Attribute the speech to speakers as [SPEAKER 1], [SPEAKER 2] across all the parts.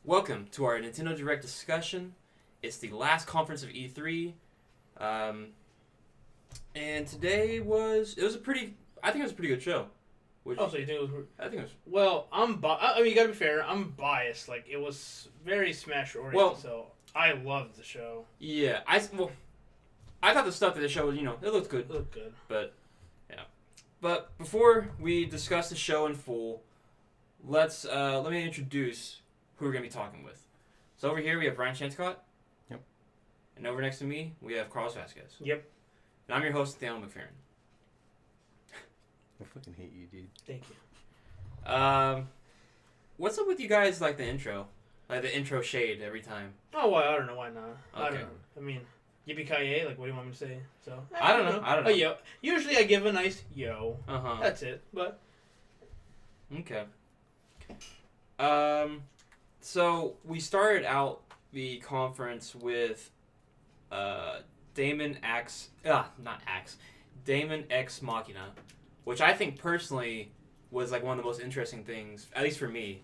[SPEAKER 1] Welcome to our Nintendo Direct discussion. It's the last conference of E3, and today I think it was a pretty good show.
[SPEAKER 2] So you think it was?
[SPEAKER 1] I think it was.
[SPEAKER 2] Well, I mean, you gotta be fair. I'm biased. Like, it was very Smash oriented, so I loved the show.
[SPEAKER 1] Yeah, I thought the stuff that the show was, it looked good.
[SPEAKER 2] It looked good.
[SPEAKER 1] But, yeah. But before we discuss the show in full, let me introduce who we're going to be talking with. So over here we have Brian Chanticott.
[SPEAKER 3] Yep.
[SPEAKER 1] And over next to me, we have Carlos Vasquez.
[SPEAKER 2] Yep.
[SPEAKER 1] And I'm your host, Daniel McFerrin.
[SPEAKER 3] I fucking hate you, dude.
[SPEAKER 2] Thank you.
[SPEAKER 1] What's up with you guys, like the intro? Like the intro shade every time.
[SPEAKER 2] Oh, well, I don't know. Why not?
[SPEAKER 1] Okay.
[SPEAKER 2] I don't know. I mean, yippee-ki-yay, like, what do you want me to say? So
[SPEAKER 1] I don't know.
[SPEAKER 2] Oh, yo. Usually I give a nice yo.
[SPEAKER 1] Uh-huh.
[SPEAKER 2] That's it, but...
[SPEAKER 1] Okay. So we started out the conference with Damon X Machina, which I think personally was like one of the most interesting things, at least for me,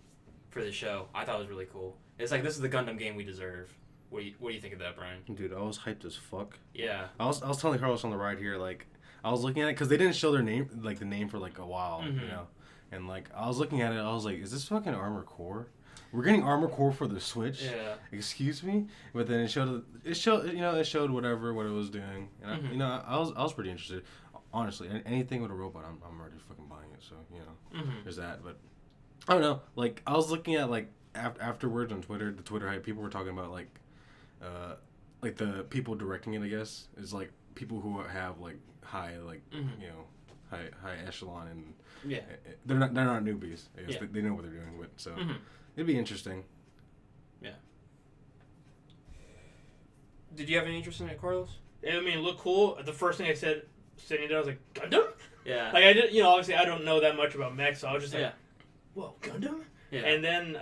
[SPEAKER 1] for the show. I thought it was really cool. It's like, this is the Gundam game we deserve. What do you think of that, Brian?
[SPEAKER 3] Dude, I was hyped as fuck.
[SPEAKER 1] Yeah.
[SPEAKER 3] I was telling Carlos on the ride here, like, I was looking at it because they didn't show their name, like the name for like a while,
[SPEAKER 1] Mm-hmm.
[SPEAKER 3] you know, and like I was looking at it, I was like, is this fucking Armored Core? We're getting Armored Core for the Switch.
[SPEAKER 1] Yeah.
[SPEAKER 3] Excuse me, but then it showed whatever what it was doing, and
[SPEAKER 1] Mm-hmm.
[SPEAKER 3] I was pretty interested. Honestly, anything with a robot, I'm already fucking buying it. So
[SPEAKER 1] Mm-hmm.
[SPEAKER 3] there's that. But I don't know. Like I was looking at like afterwards on Twitter, the Twitter hype, people were talking about like the people directing it. I guess is like people who have like high high echelon, and
[SPEAKER 1] Yeah.
[SPEAKER 3] they're not newbies. I guess
[SPEAKER 1] Yeah.
[SPEAKER 3] they know what they're doing with. So
[SPEAKER 1] Mm-hmm.
[SPEAKER 3] it'd be interesting.
[SPEAKER 1] Yeah. Did you have any interest in it, Carlos?
[SPEAKER 2] I mean, it looked cool. The first thing I said, sitting there, I was like, Gundam?
[SPEAKER 1] Yeah.
[SPEAKER 2] Like, I did, obviously I don't know that much about mech, so I was just like,
[SPEAKER 1] Yeah.
[SPEAKER 2] whoa, Gundam?
[SPEAKER 1] Yeah.
[SPEAKER 2] And then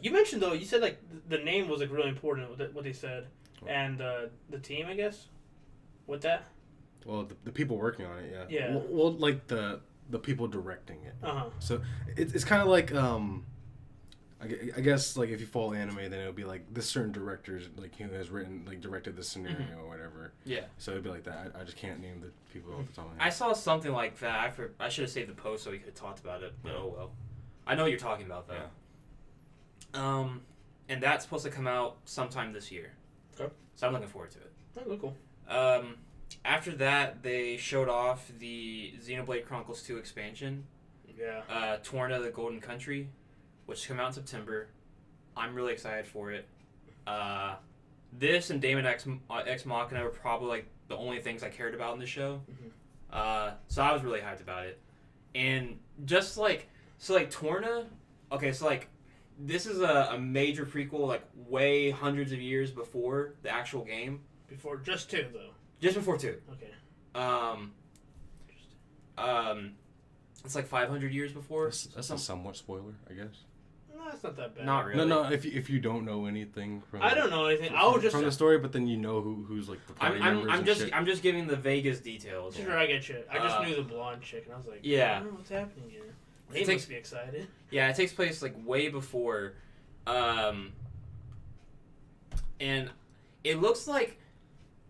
[SPEAKER 2] you mentioned, though, you said like the name was like really important, what they said, and the team, I guess, with that.
[SPEAKER 3] Well, the people working on it, yeah.
[SPEAKER 2] Yeah.
[SPEAKER 3] Well, like the people directing it.
[SPEAKER 2] Uh-huh.
[SPEAKER 3] So it's kind of like I guess like if you follow anime, then it'll be like this certain directors like who has directed this scenario or whatever.
[SPEAKER 1] Yeah.
[SPEAKER 3] So it'd be like that. I just can't name the people off the top of my
[SPEAKER 1] I
[SPEAKER 3] head.
[SPEAKER 1] saw something like that. I should have saved the post so we could have talked about it, but oh well. I know what you're talking about, though.
[SPEAKER 3] Yeah.
[SPEAKER 1] And that's supposed to come out sometime this year.
[SPEAKER 2] Okay.
[SPEAKER 1] So I'm looking forward to it.
[SPEAKER 2] That looked cool.
[SPEAKER 1] After that, they showed off the Xenoblade Chronicles 2 expansion,
[SPEAKER 2] Yeah.
[SPEAKER 1] Torna the Golden Country, which come out in September. I'm really excited for it. This and Damon X Machina were probably like the only things I cared about in the show.
[SPEAKER 2] Mm-hmm.
[SPEAKER 1] So I was really hyped about it. And just like, Torna, okay, so like, this is a major prequel, like way hundreds of years before the actual game.
[SPEAKER 2] Before, just 2, though.
[SPEAKER 1] Just before 2.
[SPEAKER 2] Okay.
[SPEAKER 1] It's like 500 years before.
[SPEAKER 3] That's a somewhat spoiler, I guess.
[SPEAKER 2] No, it's not that bad.
[SPEAKER 1] Not really.
[SPEAKER 3] No. If you don't know anything from
[SPEAKER 2] I don't know anything. I was just...
[SPEAKER 3] from the story, but then you know who's like the party members and shit.
[SPEAKER 1] I'm just giving the vaguest details.
[SPEAKER 2] Sure, I get you. I just knew the blonde chick, and I was like,
[SPEAKER 1] Yeah.
[SPEAKER 2] I don't know what's happening here. They
[SPEAKER 1] It
[SPEAKER 2] must be excited.
[SPEAKER 1] Yeah, it takes place like way before, and it looks like,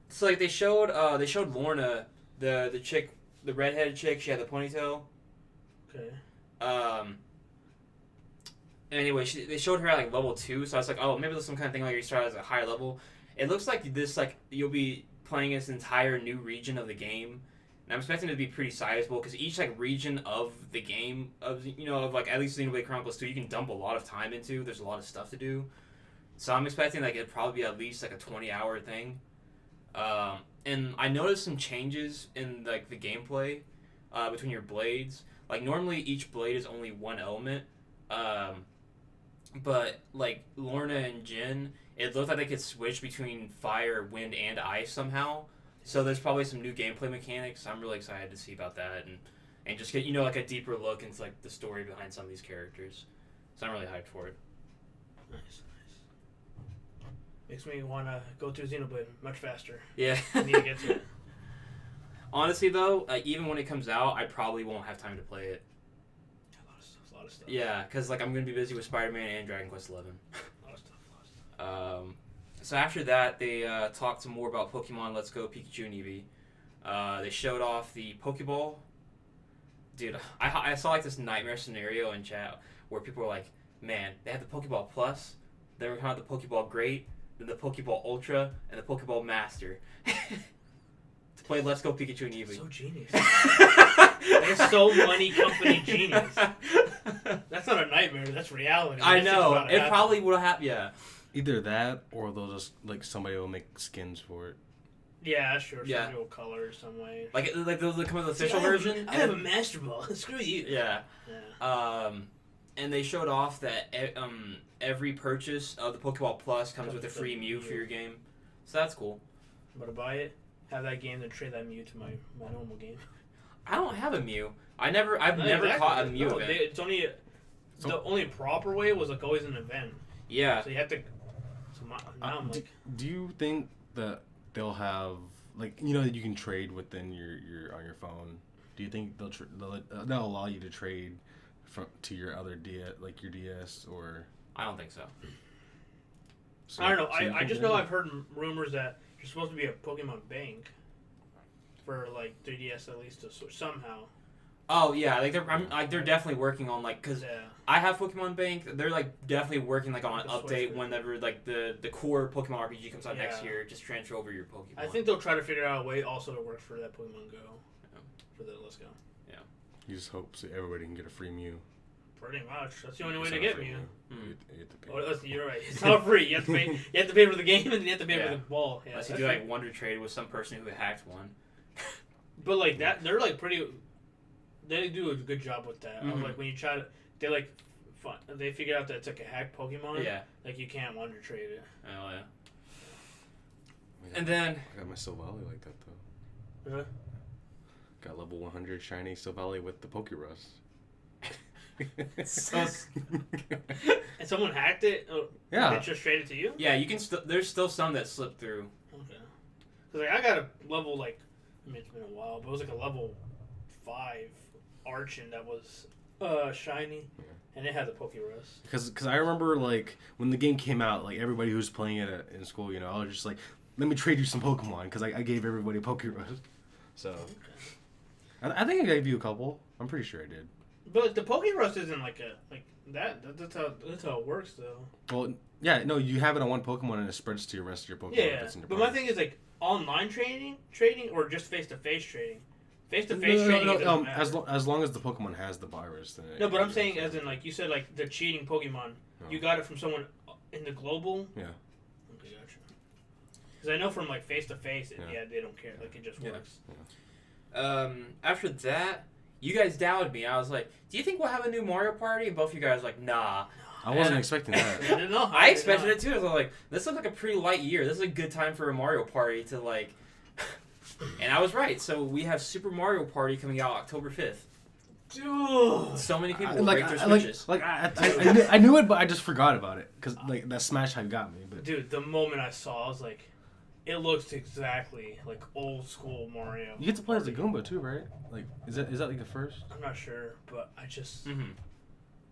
[SPEAKER 1] so like they showed Lorna, the chick, the redheaded chick. She had the ponytail.
[SPEAKER 2] Okay.
[SPEAKER 1] Anyway, they showed her at like level 2, so I was like, oh, maybe there's some kind of thing like you start at a higher level. It looks like this, like you'll be playing this entire new region of the game. And I'm expecting it to be pretty sizable because each like region of the game of like at least Xenoblade Chronicles 2 you can dump a lot of time into. There's a lot of stuff to do, so I'm expecting like it'd probably be at least like a 20-hour thing. And I noticed some changes in like the gameplay between your blades. Like normally each blade is only one element, but like Lorna and Jin, it looked like they could switch between fire, wind, and ice somehow. So there's probably some new gameplay mechanics. I'm really excited to see about that and just get like a deeper look into like the story behind some of these characters. So I'm really hyped for it.
[SPEAKER 2] Nice. Makes me want to go through Xenoblade much faster.
[SPEAKER 1] Yeah.
[SPEAKER 2] I need to get to it.
[SPEAKER 1] Honestly though, even when it comes out, I probably won't have time to play it.
[SPEAKER 2] A lot of stuff.
[SPEAKER 1] Yeah, because like I'm gonna be busy with Spider-Man and Dragon Quest XI.
[SPEAKER 2] A lot of stuff.
[SPEAKER 1] So after that, they talked some more about Pokemon Let's Go Pikachu and Eevee. They showed off the Pokeball. Dude, I saw like this nightmare scenario in chat where people were like, man, they had the Pokeball Plus, they were kind of the Pokeball Great, then the Pokeball Ultra, and the Pokeball Master. To play Let's Go Pikachu and Eevee.
[SPEAKER 2] So genius. They're so money company genius. That's not a nightmare. That's reality.
[SPEAKER 1] I
[SPEAKER 2] That's
[SPEAKER 1] know.
[SPEAKER 2] just about to
[SPEAKER 1] It
[SPEAKER 2] happen.
[SPEAKER 1] probably would have happened. Yeah.
[SPEAKER 3] Either that, or they'll just like somebody will make skins for it.
[SPEAKER 2] Yeah, sure. Some
[SPEAKER 1] Yeah.
[SPEAKER 2] people color some way.
[SPEAKER 1] Like they'll come with the official
[SPEAKER 2] I have-
[SPEAKER 1] version.
[SPEAKER 2] I
[SPEAKER 1] and
[SPEAKER 2] have a
[SPEAKER 1] then-
[SPEAKER 2] Master Ball. Screw you.
[SPEAKER 1] Yeah.
[SPEAKER 2] Yeah.
[SPEAKER 1] And they showed off that every purchase of the Pokeball Plus comes with a free Mew for your game, so that's cool.
[SPEAKER 2] I'm gonna buy it, have that game, then trade that Mew to my normal game.
[SPEAKER 1] I don't have a Mew. I've never
[SPEAKER 2] Exactly.
[SPEAKER 1] caught a Mew
[SPEAKER 2] No,
[SPEAKER 1] event.
[SPEAKER 2] it's only the only proper way was like always an event.
[SPEAKER 1] Yeah.
[SPEAKER 2] So you have to. So now I'm like,
[SPEAKER 3] Do you think that they'll have like that you can trade within your on your phone? Do you think they'll allow you to trade to your other DS, like your DS, or?
[SPEAKER 1] I don't think so.
[SPEAKER 2] I don't know.
[SPEAKER 3] so you
[SPEAKER 2] I
[SPEAKER 3] think
[SPEAKER 2] just
[SPEAKER 3] they
[SPEAKER 2] know
[SPEAKER 3] will?
[SPEAKER 2] I've heard rumors that there's supposed to be a Pokemon Bank for like 3DS at least somehow.
[SPEAKER 1] Oh yeah, they're definitely working on because
[SPEAKER 2] Yeah.
[SPEAKER 1] I have Pokemon Bank. They're like definitely working like on an
[SPEAKER 2] The Switch
[SPEAKER 1] update
[SPEAKER 2] version.
[SPEAKER 1] whenever like the core Pokemon RPG comes out next
[SPEAKER 2] Yeah.
[SPEAKER 1] year. Just transfer over your Pokemon.
[SPEAKER 2] I think they'll try to figure out a way also to work for that Pokemon Go.
[SPEAKER 1] Yeah.
[SPEAKER 2] For the Let's Go.
[SPEAKER 3] You just hope so everybody can get a free Mew.
[SPEAKER 2] Pretty much. That's the only way
[SPEAKER 3] It's
[SPEAKER 2] to
[SPEAKER 3] not
[SPEAKER 2] get
[SPEAKER 3] free
[SPEAKER 2] Mew.
[SPEAKER 1] Mm.
[SPEAKER 3] You have to pay.
[SPEAKER 2] Oh, listen, you're right. It's not free. You have to pay. You have to pay for the game, and then you have to pay
[SPEAKER 1] Yeah.
[SPEAKER 2] for the ball. Yeah,
[SPEAKER 1] Unless you
[SPEAKER 2] that's
[SPEAKER 1] do
[SPEAKER 2] right.
[SPEAKER 1] like Wonder Trade with some person who hacked one.
[SPEAKER 2] But like that, they're like pretty. They do a good job with that. Of,
[SPEAKER 1] Mhm.
[SPEAKER 2] like when you try to, they like, fun. They figure out that it's like a hacked Pokemon.
[SPEAKER 1] Yeah.
[SPEAKER 2] Like you can't Wonder Trade it.
[SPEAKER 1] Oh yeah. And then
[SPEAKER 3] I got my Silvally like that though.
[SPEAKER 2] Really?
[SPEAKER 3] Got level 100 shiny Silvally with the Pokerus.
[SPEAKER 1] So
[SPEAKER 2] And someone hacked it. Oh,
[SPEAKER 3] Yeah.
[SPEAKER 2] It just traded to you.
[SPEAKER 1] yeah, you can. There's still some that slip through.
[SPEAKER 2] Okay. Cause like I got a level like, I mean it's been a while, but it was like a level 5 Archon that was shiny, and it had the Pokerus.
[SPEAKER 3] Because I remember like when the game came out, like everybody who was playing it in school, I was just like, let me trade you some Pokemon because I gave everybody Pokerus. So I think I gave you a couple. I'm pretty sure I did.
[SPEAKER 2] But the Pokerus isn't like that. That's how it works though.
[SPEAKER 3] Well, yeah, no, you have it on one Pokemon and it spreads to the rest of your Pokemon.
[SPEAKER 2] Yeah,
[SPEAKER 3] That's in your
[SPEAKER 2] but my
[SPEAKER 3] party.
[SPEAKER 2] thing is like online trading or just face to face trading. Face to face trading. It doesn't matter.
[SPEAKER 3] as long as the Pokemon has the virus, then
[SPEAKER 2] No, but I'm saying as in like you said like the cheating Pokemon.
[SPEAKER 3] No.
[SPEAKER 2] You got it from someone in the global.
[SPEAKER 3] Yeah.
[SPEAKER 2] Okay, gotcha. Because I know from like face to face,
[SPEAKER 3] Yeah.
[SPEAKER 2] they don't care. Like it just
[SPEAKER 1] Yeah.
[SPEAKER 2] works.
[SPEAKER 1] After that, you guys doubted me. I was like, "Do you think we'll have a new Mario Party?" And both of you guys were like, "Nah."
[SPEAKER 3] I wasn't
[SPEAKER 1] And-
[SPEAKER 3] expecting that.
[SPEAKER 2] I didn't know.
[SPEAKER 1] I expected it too. I was like, "This looks like a pretty light year. This is a good time for a Mario Party to like." And I was right. So we have Super Mario Party coming out October 5th.
[SPEAKER 2] Dude.
[SPEAKER 1] So many people
[SPEAKER 3] I-
[SPEAKER 1] will
[SPEAKER 3] like,
[SPEAKER 1] break their
[SPEAKER 3] I- like,
[SPEAKER 1] switches.
[SPEAKER 3] like I knew it, but I just forgot about it because like that Smash hype got me. But
[SPEAKER 2] Dude, the moment I saw, I was like, it looks exactly like old school Mario.
[SPEAKER 3] you get to play as a Goomba too, right? Like, is that like the first?
[SPEAKER 2] I'm not sure, but I just,
[SPEAKER 1] Mm-hmm.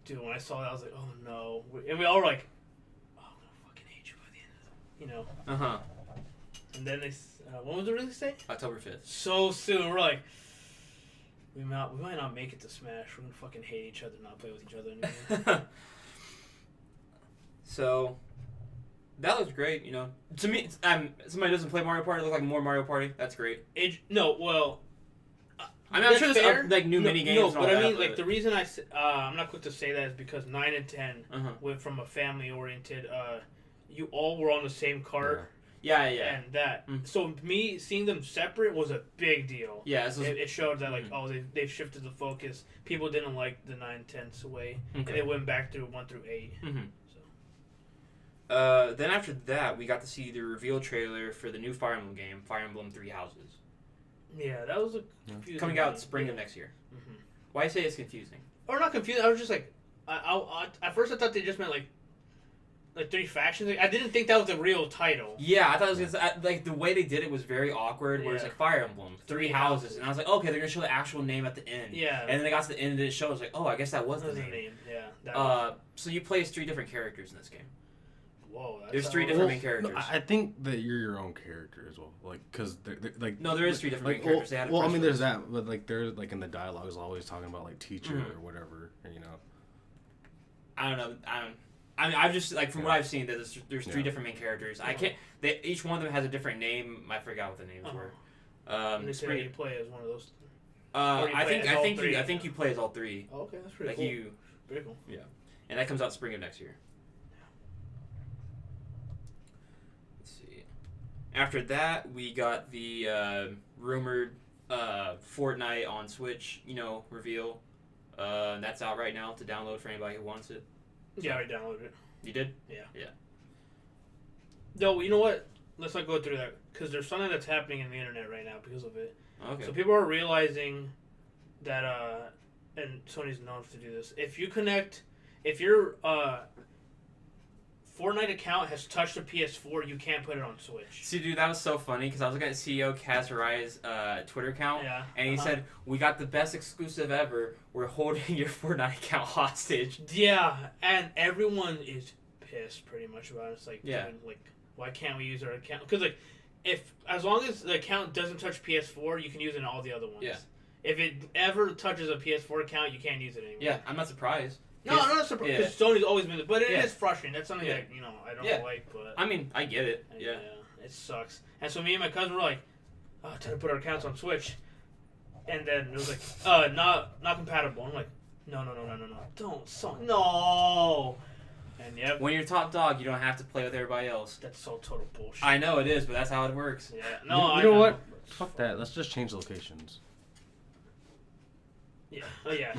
[SPEAKER 2] dude, when I saw that, I was like, oh no. And we all were like, oh, I'm gonna fucking hate you by the end of the,
[SPEAKER 1] Uh huh.
[SPEAKER 2] And then when was the release date?
[SPEAKER 1] October 5th.
[SPEAKER 2] So soon. We're like, we might not make it to Smash. We're gonna fucking hate each other, not play with each other anymore.
[SPEAKER 1] So that looks great. To me, somebody doesn't play Mario Party. Look like more Mario Party. That's great.
[SPEAKER 2] No, well.
[SPEAKER 1] I mean, I'm sure
[SPEAKER 2] that's
[SPEAKER 1] there's
[SPEAKER 2] fair.
[SPEAKER 1] like new mini games.
[SPEAKER 2] No,
[SPEAKER 1] and all
[SPEAKER 2] but I
[SPEAKER 1] that,
[SPEAKER 2] mean, like the reason I'm not quick to say that is because 9 and 10
[SPEAKER 1] Uh-huh.
[SPEAKER 2] went from a family oriented. You all were on the same cart.
[SPEAKER 1] Yeah.
[SPEAKER 2] And that.
[SPEAKER 1] Mm.
[SPEAKER 2] So me seeing them separate was a big deal.
[SPEAKER 1] Yeah. This is,
[SPEAKER 2] It showed that like
[SPEAKER 1] Mhm.
[SPEAKER 2] they've shifted the focus. People didn't like the 9-10's way, and
[SPEAKER 1] okay.
[SPEAKER 2] they went back through 1 through 8.
[SPEAKER 1] Mhm.
[SPEAKER 2] So
[SPEAKER 1] Then after that, we got to see the reveal trailer for the new Fire Emblem game, Fire Emblem Three Houses,
[SPEAKER 2] yeah, that was a confusing
[SPEAKER 1] coming out
[SPEAKER 2] game.
[SPEAKER 1] spring
[SPEAKER 2] Yeah.
[SPEAKER 1] of next year.
[SPEAKER 2] Mhm.
[SPEAKER 1] Why say it's confusing?
[SPEAKER 2] Or not confused. I was just like, at first I thought they just meant like 3 factions. Like, I didn't think that was the real title.
[SPEAKER 1] Yeah, I thought it was like the way they did it was very awkward. Where it's
[SPEAKER 2] Yeah.
[SPEAKER 1] like Fire Emblem Three Houses, and I was like, okay, they're gonna show the actual name at the end.
[SPEAKER 2] Yeah.
[SPEAKER 1] And then they got to the end and it showed. I was like, oh, I guess that was
[SPEAKER 2] That
[SPEAKER 1] the
[SPEAKER 2] was the
[SPEAKER 1] name.
[SPEAKER 2] name. Yeah. That was,
[SPEAKER 1] So you play as 3 different characters in this game.
[SPEAKER 2] Whoa, that's
[SPEAKER 1] There's 3
[SPEAKER 2] how-
[SPEAKER 1] different main
[SPEAKER 3] No,
[SPEAKER 1] characters.
[SPEAKER 3] I think that you're your own character as well. Like, because like
[SPEAKER 1] No, there is 3 different
[SPEAKER 3] like,
[SPEAKER 1] main characters. They had a
[SPEAKER 3] well, I
[SPEAKER 1] press
[SPEAKER 3] mean, there's
[SPEAKER 1] release.
[SPEAKER 3] that, but like they're like in the dialogue is always talking about like teacher
[SPEAKER 1] Mhm.
[SPEAKER 3] or whatever, and, you know.
[SPEAKER 1] I don't know. I mean, I've just like from what I've seen, that there's 3
[SPEAKER 3] Yeah.
[SPEAKER 1] different main characters. I
[SPEAKER 2] Uh-huh.
[SPEAKER 1] can't. Each one of them has a different name. I forgot what the names
[SPEAKER 2] Uh-huh.
[SPEAKER 1] were.
[SPEAKER 2] And they say
[SPEAKER 1] Spring-
[SPEAKER 2] you play as one of those. or you
[SPEAKER 1] I
[SPEAKER 2] play
[SPEAKER 1] think
[SPEAKER 2] as
[SPEAKER 1] I
[SPEAKER 2] all
[SPEAKER 1] think
[SPEAKER 2] 3.
[SPEAKER 1] you I think you play as all 3.
[SPEAKER 2] Oh, okay, that's pretty
[SPEAKER 1] Like
[SPEAKER 2] cool.
[SPEAKER 1] you,
[SPEAKER 2] Pretty cool.
[SPEAKER 1] and that comes out spring of next year. Let's see. After that, we got the rumored Fortnite on Switch, reveal. That's out right now to download for anybody who wants it.
[SPEAKER 2] Yeah, I already downloaded it.
[SPEAKER 1] You did?
[SPEAKER 2] No, you know what? Let's not go through that because there's something that's happening in the internet right now because of it.
[SPEAKER 1] Okay.
[SPEAKER 2] So people are realizing that, and Sony's known to do this. If your Fortnite account has touched a PS4, you can't put it on Switch.
[SPEAKER 1] See, dude, that was so funny because I was looking at CEO Kaz Hirai's Twitter account,
[SPEAKER 2] Yeah.
[SPEAKER 1] and he
[SPEAKER 2] Uh-huh.
[SPEAKER 1] said, "We got the best exclusive ever. We're holding your Fortnite account hostage."
[SPEAKER 2] Yeah, and everyone is pissed pretty much about it. It's like,
[SPEAKER 1] Yeah.
[SPEAKER 2] dude, like, why can't we use our account? Because like, as long as the account doesn't touch PS4, you can use it in all the other ones.
[SPEAKER 1] Yeah.
[SPEAKER 2] If it ever touches a PS4 account, you can't use it anymore.
[SPEAKER 1] Yeah, I'm not surprised.
[SPEAKER 2] No, I'm not surprised because Sony's always been, but it is
[SPEAKER 1] Yeah.
[SPEAKER 2] frustrating. That's something
[SPEAKER 1] Yeah.
[SPEAKER 2] that I don't
[SPEAKER 1] Yeah.
[SPEAKER 2] like, but
[SPEAKER 1] I mean, I get it. Yeah.
[SPEAKER 2] it sucks. And so me and my cousin were like, "Oh, time to put our accounts on Switch," and then it was like, not compatible." I'm like, "No, don't, no." And yep,
[SPEAKER 1] When you're top dog, you don't have to play with everybody else.
[SPEAKER 2] that's so total bullshit.
[SPEAKER 1] I know it is, but that's how it works.
[SPEAKER 2] Yeah,
[SPEAKER 3] You
[SPEAKER 2] no, I
[SPEAKER 3] know what? Fuck that. Let's just change locations.
[SPEAKER 2] Yeah, oh yeah.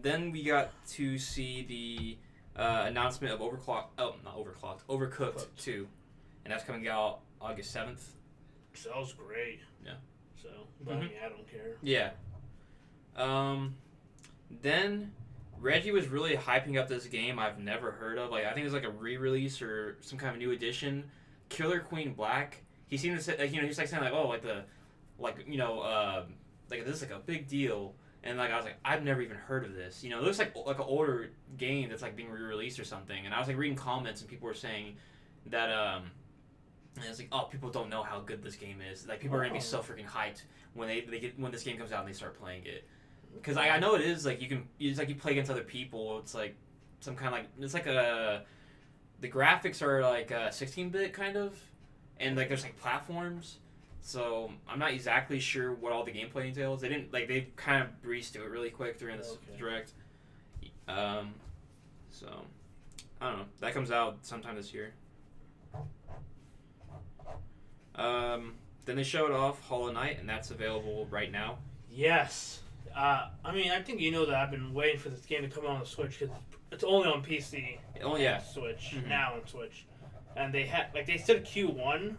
[SPEAKER 1] Then we got to see the announcement of Overcooked 2, and that's coming out August 7th.
[SPEAKER 2] Sounds great.
[SPEAKER 1] Yeah.
[SPEAKER 2] So, but I mean, I don't care.
[SPEAKER 1] Yeah. Then Reggie was really hyping up this game I've never heard of. Like, I think it was like a re-release or some kind of new edition. Killer Queen Black. He seemed to say, like, he's like saying like, oh, like this is like a big deal. And like I was like, I've never even heard of this. It looks like an older game that's like being re-released or something. And I was like reading comments and people were saying that and it's like, oh, people don't know how good this game is. Like people are gonna be so freaking hyped when when this game comes out and they start playing it. Because I know it is like it's like you play against other people. It's like some kind of like it's like the graphics are like 16-bit kind of, and like there's like platforms. So I'm not exactly sure what all the gameplay entails. They kind of breezed through it really quick during this direct. So I don't know. That comes out sometime this year. Then they showed off Hollow Knight, and that's available right now.
[SPEAKER 2] Yes. I mean, I think you know that I've been waiting for this game to come out on the Switch because it's only on PC.
[SPEAKER 1] Oh yeah.
[SPEAKER 2] Switch
[SPEAKER 1] Mhm.
[SPEAKER 2] now on Switch, and they they said Q1,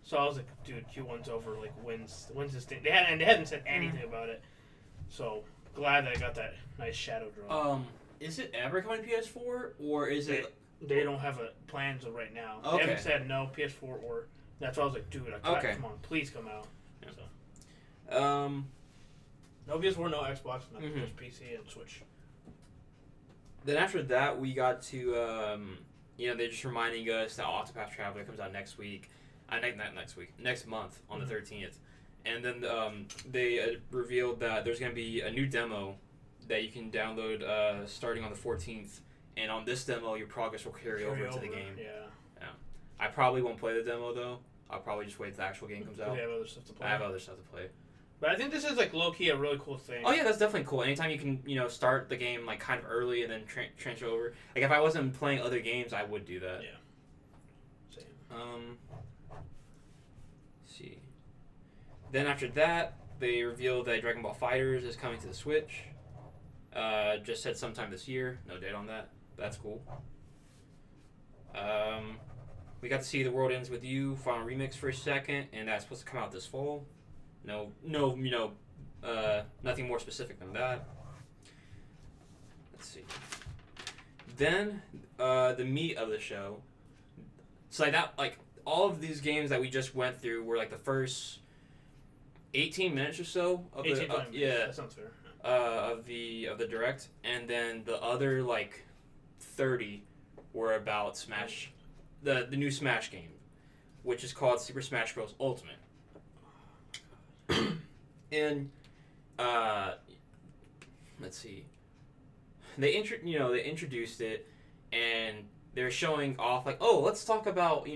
[SPEAKER 2] so I was like, dude, Q1's over. Like, when's this thing? They hadn't said anything about it, so glad that I got that nice shadow drop.
[SPEAKER 1] Is it ever coming to PS4 or is it?
[SPEAKER 2] They don't have plans of right now.
[SPEAKER 1] Okay.
[SPEAKER 2] They haven't said no PS4 or. That's why I was like, dude,
[SPEAKER 1] Okay.
[SPEAKER 2] come on, please come out.
[SPEAKER 1] Yeah.
[SPEAKER 2] So. No PS4, no Xbox, no
[SPEAKER 1] Mhm.
[SPEAKER 2] just PC and Switch.
[SPEAKER 1] Then after that, we got to they're just reminding us that Octopath Traveler comes out next week. Not next week, next month on the 13th. And then they revealed that there's going to be a new demo that you can download starting on the 14th. And on this demo, your progress will carry over into the game.
[SPEAKER 2] Yeah.
[SPEAKER 1] I probably won't play the demo, though. I'll probably just wait till the actual game comes out.
[SPEAKER 2] They have other stuff to play.
[SPEAKER 1] I have other stuff to play.
[SPEAKER 2] But I think this is like low key a really cool thing.
[SPEAKER 1] Oh yeah, that's definitely cool. Anytime you can start the game like kind of early and then transfer over. Like if I wasn't playing other games, I would do that.
[SPEAKER 2] Yeah. Same.
[SPEAKER 1] Let's see. Then after that, they revealed that Dragon Ball FighterZ is coming to the Switch. Just said sometime this year. No date on that. That's cool. We got to see The World Ends With You Final Remix for a second, and that's supposed to come out this fall. No, nothing more specific than that. Let's see. Then the meat of the show. So all of these games that we just went through were like the first 18 minutes or so of
[SPEAKER 2] 18
[SPEAKER 1] the
[SPEAKER 2] minutes. That sounds fair.
[SPEAKER 1] of the direct, and then the other like 30 were about Smash, the new Smash game, which is called Super Smash Bros. Ultimate. And let's see, they introduced it, and they're showing off like, oh, let's talk about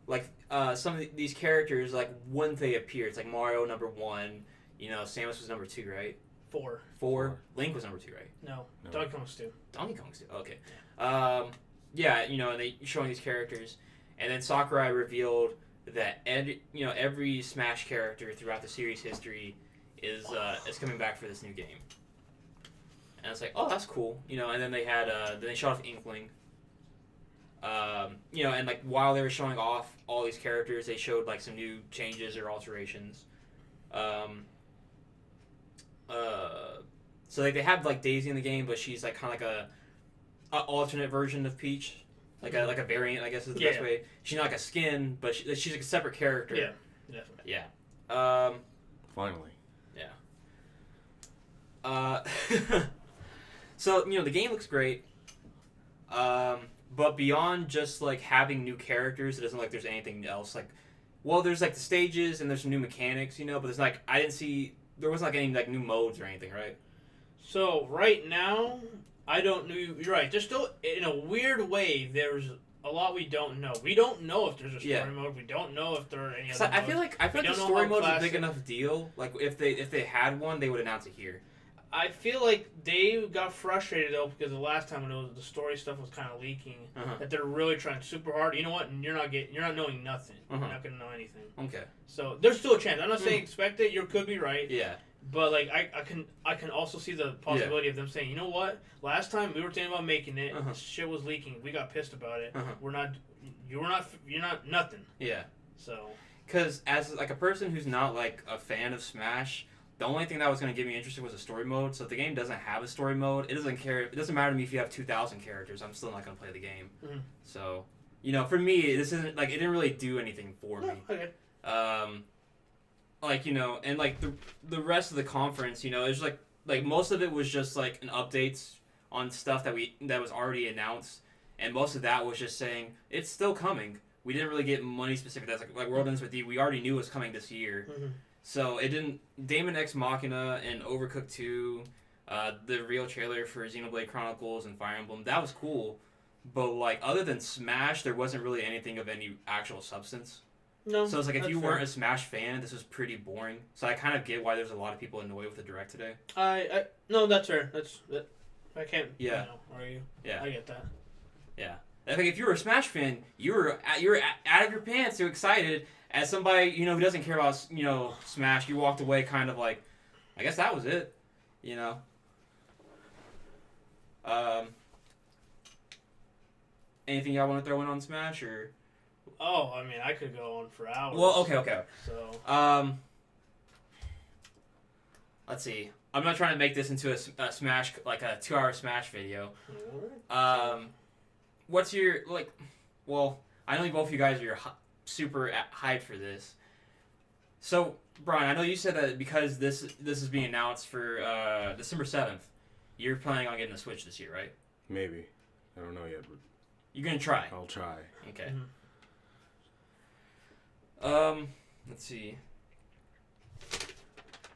[SPEAKER 1] like some of these characters, like when they appear. It's like Mario number 1, Samus was number 2, right?
[SPEAKER 2] 4.
[SPEAKER 1] Link was number 2, right?
[SPEAKER 2] No.
[SPEAKER 3] No.
[SPEAKER 2] Donkey Kong's 2.
[SPEAKER 1] Donkey Kong's 2. Okay. Yeah, and they showing these characters, and then Sakurai revealed that every Smash character throughout the series history is coming back for this new game. And it's like, oh, that's cool, And then they had then they showed off Inkling. And like while they were showing off all these characters, they showed like some new changes or alterations. So like they have like Daisy in the game, but she's like kind of like a alternate version of Peach, like a variant, I guess is the best way. She's not like a skin, but she's like a separate character.
[SPEAKER 2] Yeah, definitely.
[SPEAKER 1] Yeah.
[SPEAKER 3] Finally.
[SPEAKER 1] Yeah. So the game looks great. But beyond just like having new characters, it doesn't look like there's anything else. Like, well, there's like the stages and there's some new mechanics, but there's like there wasn't like any like new modes or anything, right?
[SPEAKER 2] So right now, I don't know. You're right. There's still, in a weird way, there's a lot we don't know. We don't know if there's a story mode. We don't know if there are any other.
[SPEAKER 1] I feel like the story mode's a big enough deal. Like if they had one, they would announce it here.
[SPEAKER 2] I feel like they got frustrated though because the last time when the story stuff was kind of leaking, that they're really trying super hard. You know what? And you're not knowing nothing. You're not gonna know anything.
[SPEAKER 1] Okay.
[SPEAKER 2] So there's still a chance. I'm not saying expect it. You could be right.
[SPEAKER 1] Yeah.
[SPEAKER 2] But like I can also see the possibility of them saying, you know what? Last time we were thinking about making it, shit was leaking. We got pissed about it. You're not nothing.
[SPEAKER 1] Yeah.
[SPEAKER 2] So.
[SPEAKER 1] Because as like a person who's not like a fan of Smash, the only thing that was going to get me interested was a story mode. So if the game doesn't have a story mode, it doesn't care. It doesn't matter to me if you have 2,000 characters. I'm still not going to play the game.
[SPEAKER 2] Mm-hmm.
[SPEAKER 1] So, for me, this isn't like it didn't really do anything for me.
[SPEAKER 2] Okay.
[SPEAKER 1] And like the rest of the conference, it's like most of it was just like an updates on stuff that was already announced, and most of that was just saying it's still coming. We didn't really get money specific. That's like World Ends With You. We already knew it was coming this year.
[SPEAKER 2] Mm-hmm.
[SPEAKER 1] So it didn't. Daemon X Machina and Overcooked 2, the real trailer for Xenoblade Chronicles and Fire Emblem, that was cool. But like other than Smash, there wasn't really anything of any actual substance.
[SPEAKER 2] No.
[SPEAKER 1] So it's like if you weren't a Smash fan, this was pretty boring. So I kind of get why there's a lot of people annoyed with the Direct today.
[SPEAKER 2] No, that's fair. I can't.
[SPEAKER 1] Yeah.
[SPEAKER 2] Are you?
[SPEAKER 1] Yeah.
[SPEAKER 2] I get that.
[SPEAKER 1] Yeah. I think if you were a Smash fan, you're out of your pants, so excited. As somebody, who doesn't care about, Smash, you walked away kind of like, I guess that was it, Anything y'all want to throw in on Smash, or?
[SPEAKER 2] Oh, I mean, I could go on for hours.
[SPEAKER 1] Well, okay.
[SPEAKER 2] So.
[SPEAKER 1] Let's see. I'm not trying to make this into a Smash, like a 2-hour Smash video. What's your, well, I know both of you guys are super hyped for this. So, Brian, I know you said that because this is being announced for December 7th, you're planning on getting a Switch this year, right?
[SPEAKER 3] Maybe. I don't know yet, but
[SPEAKER 1] you're gonna try.
[SPEAKER 3] I'll try.
[SPEAKER 1] Okay.
[SPEAKER 2] Mm-hmm.
[SPEAKER 1] Let's see.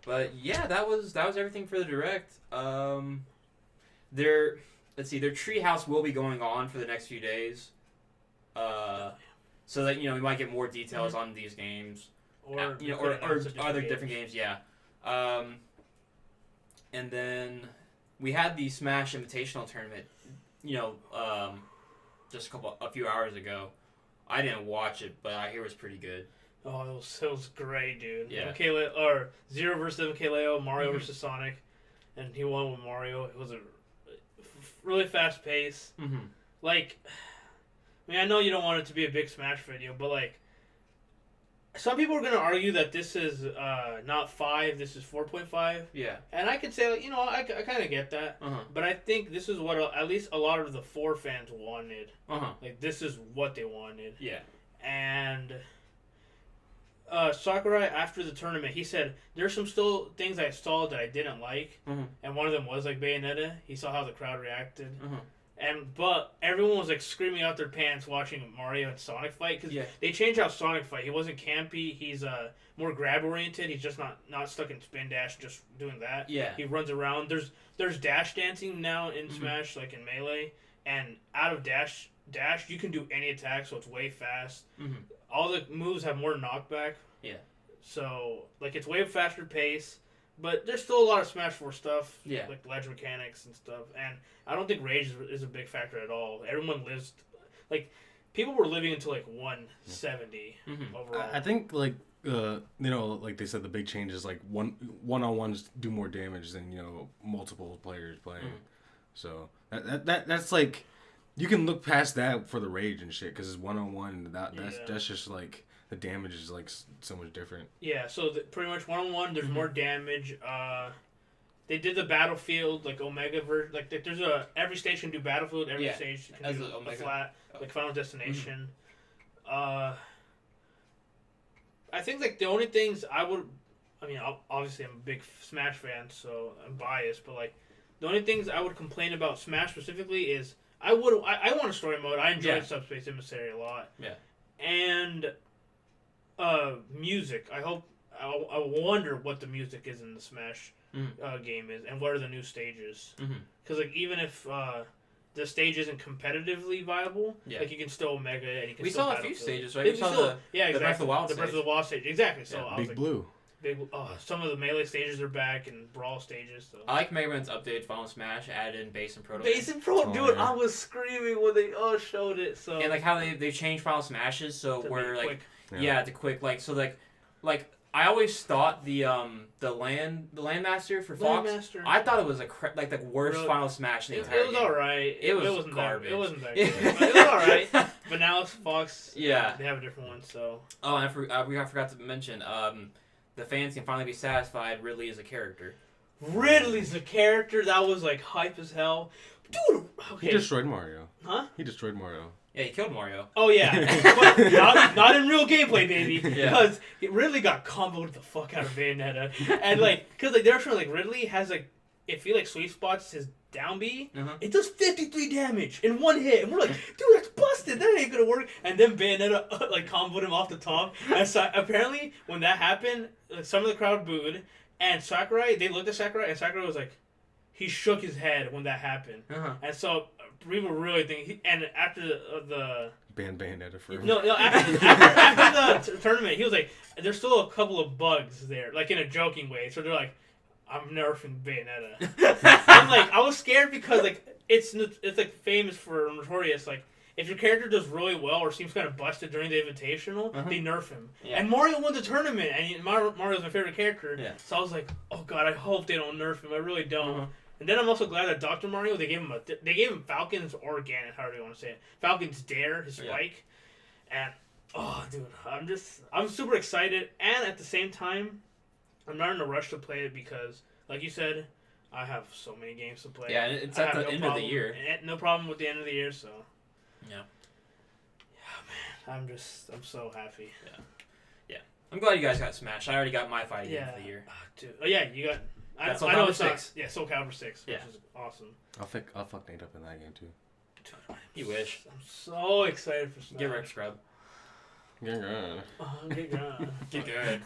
[SPEAKER 1] But yeah, that was everything for the Direct. Their Treehouse will be going on for the next few days. So that we might get more details on these games, or other different games. Yeah. And then we had the Smash Invitational tournament. Just a few hours ago. I didn't watch it, but I hear it was pretty good.
[SPEAKER 2] Oh, it was great, dude.
[SPEAKER 1] Yeah.
[SPEAKER 2] Zero versus MKLeo, Mario versus Sonic, and he won with Mario. It was a really fast pace.
[SPEAKER 1] Mm-hmm.
[SPEAKER 2] Like, I mean, I know you don't want it to be a big Smash video, but like, some people are gonna argue that this is not 5, this is 4.5.
[SPEAKER 1] Yeah.
[SPEAKER 2] And I could say, like, I kind of get that. But I think this is what at least a lot of the 4 fans wanted. Like, this is what they wanted.
[SPEAKER 1] Yeah.
[SPEAKER 2] And Sakurai, after the tournament, he said, there's some still things I saw that I didn't like. And one of them was, like, Bayonetta. He saw how the crowd reacted. But everyone was like screaming out their pants watching Mario and Sonic fight because they changed how Sonic fight. He wasn't campy. He's more grab oriented. He's just not stuck in spin dash, just doing that.
[SPEAKER 1] Yeah.
[SPEAKER 2] He runs around. There's dash dancing now in Smash, like in Melee, and out of dash you can do any attack, so it's way fast. All the moves have more knockback.
[SPEAKER 1] Yeah.
[SPEAKER 2] So like it's way faster pace. But there's still a lot of Smash 4 stuff, like ledge mechanics and stuff, and I don't think rage is a big factor at all. Everyone lives, like, people were living until like 170 overall.
[SPEAKER 3] I think like like they said, the big change is like one-on-ones do more damage than multiple players playing. So that's like you can look past that for the rage and shit because it's one-on-one. That's just like. The damage is like so much different.
[SPEAKER 2] Yeah, so pretty much 1-on-1, there's more damage. They did the Battlefield like Omega version. Like there's every stage can do Battlefield. Every stage can do a flat like Final Destination. I think like the only things obviously I'm a big Smash fan, so I'm biased. But like the only things I would complain about Smash specifically is I want a story mode. I enjoyed Subspace Emissary a lot.
[SPEAKER 1] Yeah,
[SPEAKER 2] and. Music. I wonder what the music is in the Smash game is, and what are the new stages. Because like even if the stage isn't competitively viable, like you can still Mega and you can.
[SPEAKER 1] We
[SPEAKER 2] still
[SPEAKER 1] saw a few stages, right? We saw the
[SPEAKER 2] exactly.
[SPEAKER 1] Breath of the Wild
[SPEAKER 2] the Breath of the Wild stage, exactly. So I was
[SPEAKER 3] Big Blue.
[SPEAKER 2] Some of the Melee stages are back and Brawl stages. So.
[SPEAKER 1] I like Mega Man's updated Final Smash, added in Bass and Proto.
[SPEAKER 2] Bass and Pro, dude, I was screaming when they showed it. So
[SPEAKER 1] and like how they changed Final Smashes, so we're like.
[SPEAKER 2] Quick.
[SPEAKER 1] The quick so like I always thought the Landmaster for Fox.
[SPEAKER 2] Landmaster.
[SPEAKER 1] I thought it was the worst
[SPEAKER 2] Really?
[SPEAKER 1] Final Smash in the entire
[SPEAKER 2] It was
[SPEAKER 1] game.
[SPEAKER 2] alright.
[SPEAKER 1] It was
[SPEAKER 2] wasn't
[SPEAKER 1] garbage.
[SPEAKER 2] It wasn't that good. But it was alright. But now it's Fox.
[SPEAKER 1] Yeah.
[SPEAKER 2] They have a different one, so.
[SPEAKER 1] Oh, and I forgot to mention, the fans can finally be satisfied Ridley is a character.
[SPEAKER 2] Ridley's a character that was like hype as hell. Dude, okay.
[SPEAKER 3] He destroyed Mario.
[SPEAKER 2] Huh?
[SPEAKER 3] He destroyed Mario.
[SPEAKER 1] Yeah, he killed Mario.
[SPEAKER 2] Oh yeah, but not in real gameplay, baby.
[SPEAKER 1] Yeah.
[SPEAKER 2] Because it really got comboed the fuck out of Bayonetta, and because they're showing Ridley has if he sweet spots his down B, it does 53 damage in one hit, and we're like, dude, that's busted. That ain't gonna work. And then Bayonetta comboed him off the top, and so apparently when that happened, some of the crowd booed, and Sakurai, they looked at Sakurai, and Sakurai was like, he shook his head when that happened, and so. We were really thinking, and after the
[SPEAKER 3] ban Bayonetta for
[SPEAKER 2] after the tournament, he was like, "There's still a couple of bugs there," like in a joking way. So they're like, "I'm nerfing Bayonetta." I'm like, I was scared because it's famous for notorious if your character does really well or seems kind of busted during the Invitational, they nerf him. Yeah. And Mario won the tournament, and Mario's my favorite character. Yeah. So I was like, "Oh God, I hope they don't nerf him. I really don't." And then I'm also glad that Dr. Mario, they gave him Falcon's Organ, however you want to say it. Falcon's Dare, his spike. And, dude, I'm super excited. And at the same time, I'm not in a rush to play it because, like you said, I have so many games to play.
[SPEAKER 1] Yeah, it's at the end of the year.
[SPEAKER 2] No problem with the end of the year, so.
[SPEAKER 1] Yeah.
[SPEAKER 2] Yeah, man. I'm so happy.
[SPEAKER 1] Yeah. I'm glad you guys got Smash. I already got my fighting game for the year.
[SPEAKER 2] Dude. Oh, yeah, you got...
[SPEAKER 1] That's
[SPEAKER 2] I know
[SPEAKER 1] Calibur
[SPEAKER 2] it's 6. Yeah, Soul Calibur 6, which is awesome.
[SPEAKER 3] I'll fuck Nate up in that game too.
[SPEAKER 1] Dude, you wish.
[SPEAKER 2] I'm so excited for Smash.
[SPEAKER 1] Get Rex Scrub.
[SPEAKER 3] Get good.
[SPEAKER 2] Get good.
[SPEAKER 1] Get good.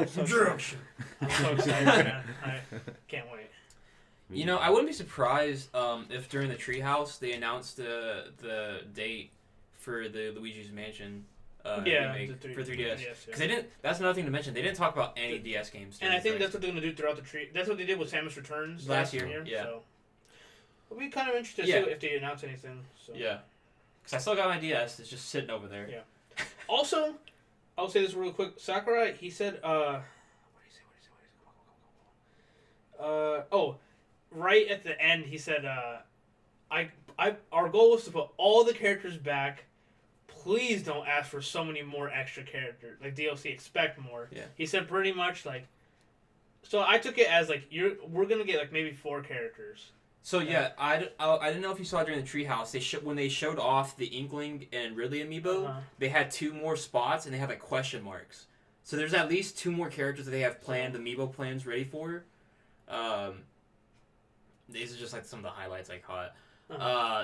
[SPEAKER 2] I'm so excited, man. I can't wait.
[SPEAKER 1] You know, I wouldn't be surprised if during the Treehouse they announced the date for the Luigi's Mansion. Remake for 3DS. Because they didn't. That's another thing to mention. They didn't talk about any DS games.
[SPEAKER 2] And I think that's what they're going to do throughout the tree. That's what they did with Samus Returns last year. Yeah. So we'll be kind of interested to see if they announce anything. So. Yeah.
[SPEAKER 1] Because I still got my DS. It's just sitting over there.
[SPEAKER 2] Yeah. Also, I'll say this real quick. Sakurai, he said, what did he say? Right at the end, he said, our goal was to put all the characters back. Please don't ask for so many more extra characters. DLC, expect more. Yeah. He said pretty much so I took it as we're gonna get maybe 4 characters.
[SPEAKER 1] So yeah, I didn't know if you saw it during the Treehouse. When they showed off the Inkling and Ridley amiibo, they had 2 more spots and they had question marks. So there's at least 2 more characters that they have planned amiibo plans ready for. These are just some of the highlights I caught.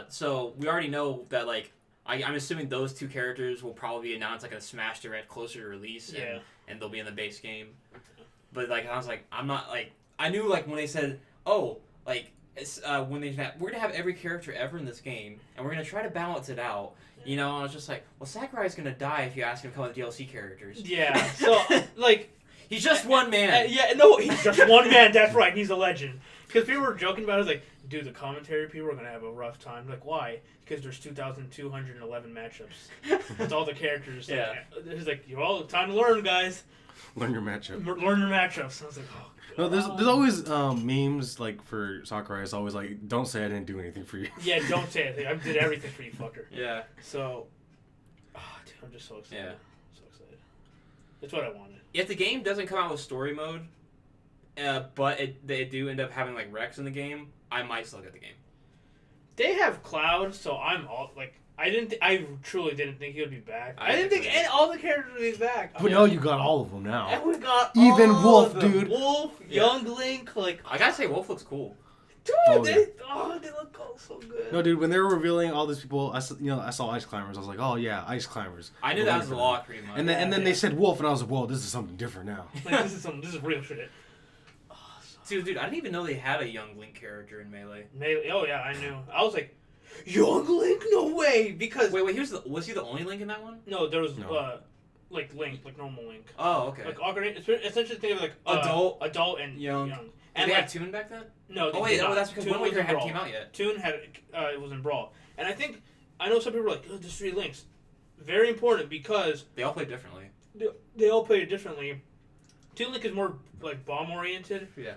[SPEAKER 1] So we already know that like I'm assuming those two characters will probably be announced like a Smash Direct closer to release, and they'll be in the base game. But like I was like, I'm not like I knew like when they said, oh, like it's when we're gonna have every character ever in this game, and we're gonna try to balance it out. You know, I was just like, well, Sakurai's gonna die if you ask him to come with DLC characters.
[SPEAKER 2] Yeah. So like.
[SPEAKER 1] He's just one man.
[SPEAKER 2] He's just one man. That's right. He's a legend. Because people were joking about it. Like, dude, the commentary people are going to have a rough time. Like, why? Because there's 2,211 matchups. With all the characters.
[SPEAKER 1] Yeah.
[SPEAKER 2] It's like, time to learn, guys.
[SPEAKER 3] Learn your matchup.
[SPEAKER 2] Learn your matchups. I was like, oh,
[SPEAKER 3] no, there's always memes, like, for Sakurai. It's always like, don't say I didn't do anything for you.
[SPEAKER 2] Yeah, don't say anything. I did everything for you, fucker.
[SPEAKER 1] Yeah.
[SPEAKER 2] So, dude, I'm just so excited.
[SPEAKER 1] Yeah.
[SPEAKER 2] So excited. That's what I wanted.
[SPEAKER 1] If the game doesn't come out with story mode, but they do end up having like Rex in the game, I might still get the game.
[SPEAKER 2] They have Cloud, so I'm all like, I truly didn't think he would be back. I didn't think all the characters would be back.
[SPEAKER 3] But no, you got all of them now.
[SPEAKER 2] And we got
[SPEAKER 3] even
[SPEAKER 2] all
[SPEAKER 3] Wolf,
[SPEAKER 2] of them.
[SPEAKER 3] dude.
[SPEAKER 2] Wolf, Young Link, like
[SPEAKER 1] I gotta say, Wolf looks cool.
[SPEAKER 2] dude,
[SPEAKER 3] yeah.
[SPEAKER 2] they look all so good.
[SPEAKER 3] No, dude, when they were revealing all these people, I saw Ice Climbers. I was like, oh yeah, Ice Climbers.
[SPEAKER 1] I knew that was a lot, pretty much.
[SPEAKER 3] And then they said Wolf, and I was like, whoa, this is something different now.
[SPEAKER 2] Like, this is real shit.
[SPEAKER 1] Dude, I didn't even know they had a young Link character in Melee.
[SPEAKER 2] Oh yeah, I knew. I was like, Young Link, no way, because
[SPEAKER 1] wait, was he the only Link in that one?
[SPEAKER 2] no, there was like Link, like normal Link.
[SPEAKER 1] Oh, okay.
[SPEAKER 2] Like Ocarina, essentially think of like adult and young.
[SPEAKER 1] And they had Toon back then?
[SPEAKER 2] No.
[SPEAKER 1] Oh wait, that's because Wind Waker hadn't came out yet.
[SPEAKER 2] Toon had it was in Brawl, and I know some people are like, oh, there's 3 Links. Very important because
[SPEAKER 1] they all play differently.
[SPEAKER 2] They all play it differently. Toon Link is more like bomb oriented.
[SPEAKER 1] Yeah.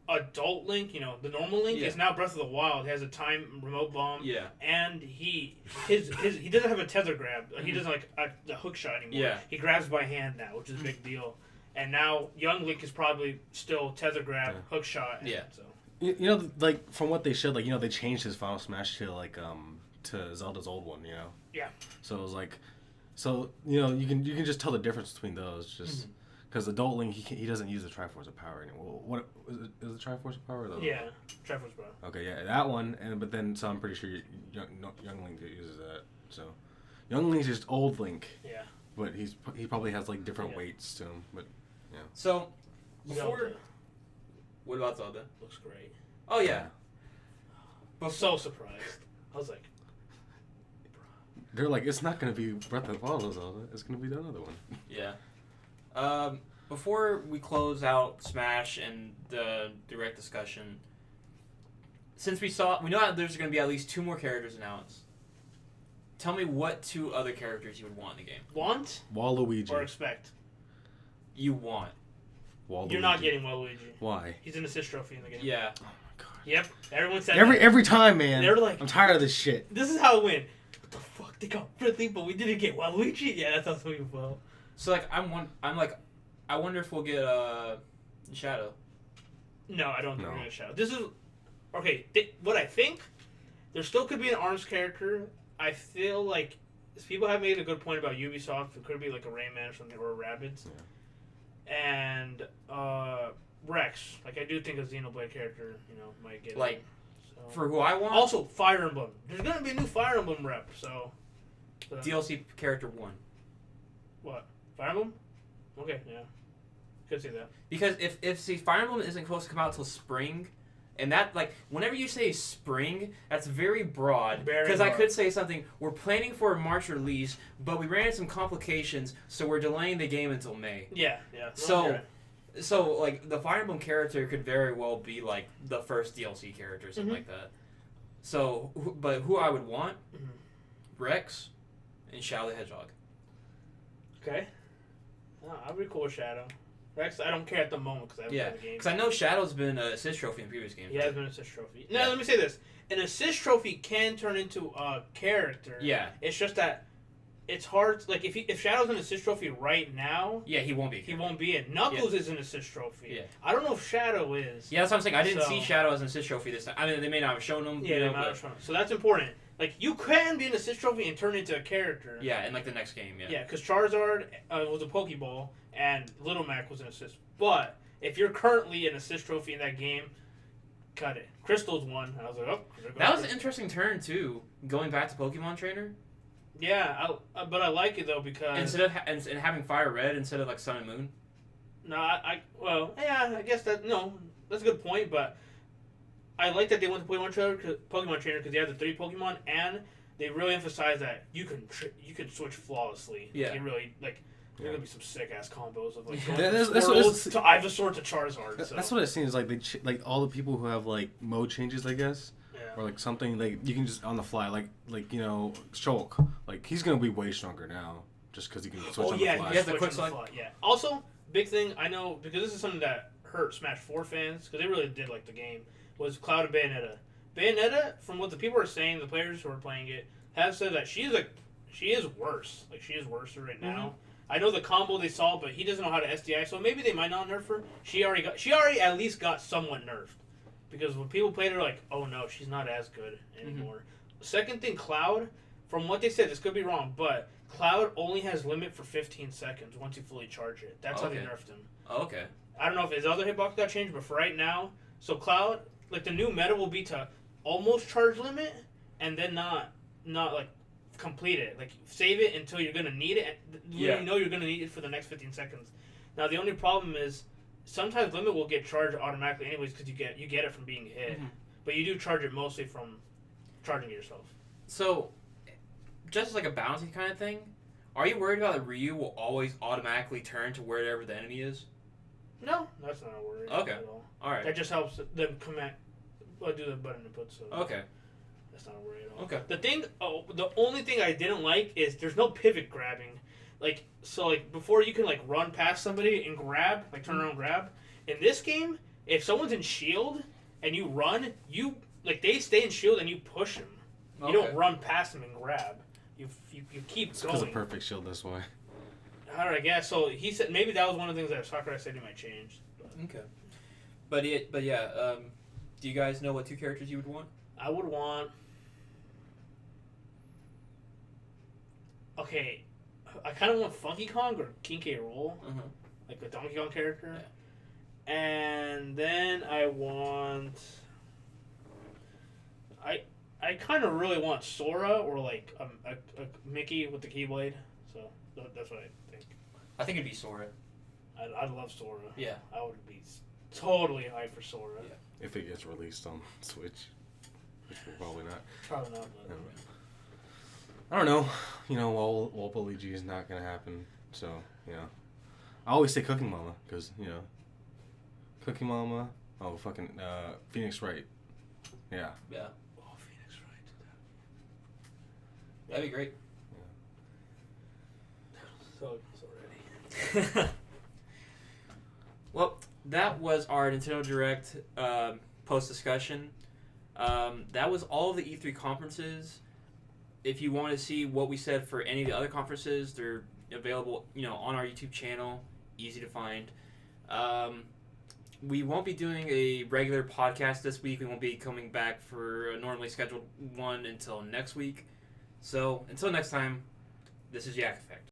[SPEAKER 2] Adult Link, the normal Link is now Breath of the Wild. He has a time remote bomb.
[SPEAKER 1] Yeah.
[SPEAKER 2] And he doesn't have a tether grab. He doesn't like a hook shot anymore.
[SPEAKER 1] Yeah.
[SPEAKER 2] He grabs by hand now, which is a big deal. And now Young Link is probably still tether grab, hook shot. So.
[SPEAKER 3] Like from what they showed, like they changed his Final Smash to like to Zelda's old one.
[SPEAKER 2] Yeah.
[SPEAKER 3] So it was like, you can just tell the difference between those just. Because Adult Link, he doesn't use the Triforce of Power anymore. What is it Triforce of Power?
[SPEAKER 2] Yeah, Triforce of Power.
[SPEAKER 3] Okay, yeah, that one. So I'm pretty sure Young Link uses that. So Young Link's just old Link.
[SPEAKER 2] Yeah.
[SPEAKER 3] But he probably has like different weights to him. But yeah.
[SPEAKER 1] So what about Zelda?
[SPEAKER 2] Looks great.
[SPEAKER 1] Oh yeah.
[SPEAKER 2] I was so surprised. I was like,
[SPEAKER 3] they're like, it's not gonna be Breath of the Wild Zelda. It's gonna be another one.
[SPEAKER 1] Yeah. Before we close out Smash and the direct discussion, since we know that there's going to be at least 2 more characters announced, tell me what 2 other characters you would want in the game.
[SPEAKER 2] Want?
[SPEAKER 3] Waluigi.
[SPEAKER 2] Or expect?
[SPEAKER 1] You want.
[SPEAKER 3] Waluigi.
[SPEAKER 2] You're not getting Waluigi.
[SPEAKER 3] Why?
[SPEAKER 2] He's an assist trophy in the game.
[SPEAKER 1] Yeah.
[SPEAKER 3] Oh my god.
[SPEAKER 2] Yep. Everyone said
[SPEAKER 3] every time, man.
[SPEAKER 2] They're like,
[SPEAKER 3] I'm tired of this shit.
[SPEAKER 2] This is how it went. What the fuck? They got Ridley, but we didn't get Waluigi? Yeah, that sounds really well.
[SPEAKER 1] So like I wonder if we'll get Shadow.
[SPEAKER 2] No, I don't think we're gonna Shadow. This is okay. What I think, there still could be an ARMS character. I feel like people have made a good point about Ubisoft. It could be like a Rayman or something, or a Rabbids. Yeah. And Rex, like I do think a Xenoblade character, might get
[SPEAKER 1] like
[SPEAKER 2] so.
[SPEAKER 1] For who I want.
[SPEAKER 2] Also, Fire Emblem. There's gonna be a new Fire Emblem rep, so
[SPEAKER 1] DLC character 1.
[SPEAKER 2] What? Fire Emblem? Okay, yeah. Could see that.
[SPEAKER 1] Because if Fire Emblem isn't supposed to come out till spring, and that, like, whenever you say spring, that's very broad. Because I could say something, we're planning for a March release, but we ran into some complications, so we're delaying the game until May.
[SPEAKER 2] Yeah.
[SPEAKER 1] So, like, the Fire Emblem character could very well be, like, the first DLC character or something like that. So, but who I would want? Rex and Shadow the Hedgehog.
[SPEAKER 2] Okay. Oh, I'd be cool with Shadow. Rex, I don't care at the moment because I haven't played the game.
[SPEAKER 1] Because I know Shadow's been an assist trophy in previous games.
[SPEAKER 2] He has been an assist trophy. Now, let me say this. An assist trophy can turn into a character.
[SPEAKER 1] Yeah.
[SPEAKER 2] It's just that it's hard. Like, if Shadow's an assist trophy right now...
[SPEAKER 1] Yeah, he won't be.
[SPEAKER 2] He won't be it. Knuckles is an assist trophy.
[SPEAKER 1] Yeah.
[SPEAKER 2] I don't know if Shadow is.
[SPEAKER 1] Yeah, that's what I'm saying. I didn't see Shadow as an assist trophy this time. I mean, they may not have shown him.
[SPEAKER 2] Yeah, they might have shown him. So that's important. Like, you can be an assist trophy and turn into a character.
[SPEAKER 1] Yeah, in, like, the next game, yeah.
[SPEAKER 2] Yeah, because Charizard was a Pokeball, and Little Mac was an assist. But, if you're currently an assist trophy in that game, cut it. Crystal's one. I was like, oh.
[SPEAKER 1] That was an interesting turn too. Going back to Pokemon Trainer.
[SPEAKER 2] Yeah, but I like it though because
[SPEAKER 1] Instead of and having Fire Red instead of like Sun and Moon.
[SPEAKER 2] no, I guess that's a good point, but I like that they went to Pokemon Trainer because they have the 3 Pokemon and they really emphasize that you can switch flawlessly.
[SPEAKER 1] Yeah.
[SPEAKER 2] You really There's gonna be some sick ass combos of like
[SPEAKER 3] That's
[SPEAKER 2] to Ivysaur to Charizard. So.
[SPEAKER 3] That's what it seems like. Like all the people who have like mode changes, I guess,
[SPEAKER 2] Yeah.
[SPEAKER 3] or like something like you can just on the fly, like Shulk. Like he's gonna be way stronger now just because he can switch on the fly.
[SPEAKER 1] he has the
[SPEAKER 2] switch
[SPEAKER 1] quick
[SPEAKER 2] on
[SPEAKER 1] slide.
[SPEAKER 2] fly. Yeah. Also, big thing I know because this is something that hurt Smash 4 fans because they really did like the game was Cloud and Bayonetta. Bayonetta, from what the people are saying, the players who are playing it have said that she is worse. Like she is worse right now. I know the combo they saw, but he doesn't know how to SDI, so maybe they might not nerf her. She already at least got somewhat nerfed. Because when people played her, like, oh no, she's not as good anymore. The second thing, Cloud, from what they said, this could be wrong, but Cloud only has limit for 15 seconds once you fully charge it. That's how they nerfed him.
[SPEAKER 1] Oh, okay.
[SPEAKER 2] I don't know if his other hitbox got changed, but for right now, so Cloud, like the new meta will be to almost charge limit and then not like complete it. Like save it until you're gonna need it. You know you're gonna need it for the next 15 seconds. Now the only problem is sometimes limit will get charged automatically anyways because you get it from being hit, but you do charge it mostly from charging it yourself.
[SPEAKER 1] So, just like a bounty kind of thing, are you worried about that Ryu will always automatically turn to wherever the enemy is?
[SPEAKER 2] No, that's not a worry.
[SPEAKER 1] Okay.
[SPEAKER 2] At all.
[SPEAKER 1] All right.
[SPEAKER 2] That just helps them do the button input. So
[SPEAKER 1] Okay.
[SPEAKER 2] that's not a worry at all.
[SPEAKER 1] Okay.
[SPEAKER 2] The only thing I didn't like is there's no pivot grabbing. Like before you can like run past somebody and grab, like turn around and grab. In this game, if someone's in shield and you run, they stay in shield and you push them. You don't run past them and grab. You keep
[SPEAKER 3] It's
[SPEAKER 2] going.
[SPEAKER 3] because of perfect shield this way.
[SPEAKER 2] All right, I guess. So he said maybe that was one of the things that Sakurai said he might change.
[SPEAKER 1] Okay. But yeah, do you guys know what 2 characters you would want?
[SPEAKER 2] I would want. Okay, I kind of want Funky Kong or King K. Rool, like the Donkey Kong character, and then I want. I kind of really want Sora or like a Mickey with the Keyblade. So that's what I think.
[SPEAKER 1] I think it'd be Sora.
[SPEAKER 2] I love Sora.
[SPEAKER 1] Yeah.
[SPEAKER 2] I would be totally hyped for Sora.
[SPEAKER 1] Yeah.
[SPEAKER 3] If it gets released on Switch, which will probably not.
[SPEAKER 2] Probably not. But...
[SPEAKER 3] I don't know. Waluigi is not gonna happen. So I always say Cooking Mama because Cooking Mama. Oh fucking Phoenix Wright. Yeah.
[SPEAKER 1] Yeah.
[SPEAKER 2] Oh, Phoenix Wright.
[SPEAKER 1] That'd be great.
[SPEAKER 2] So ready.
[SPEAKER 1] Well, that was our Nintendo Direct post discussion. That was all of the E3 conferences. If you want to see what we said for any of the other conferences, they're available, on our YouTube channel. Easy to find. We won't be doing a regular podcast this week. We won't be coming back for a normally scheduled one until next week. So, until next time, this is Yak Effect.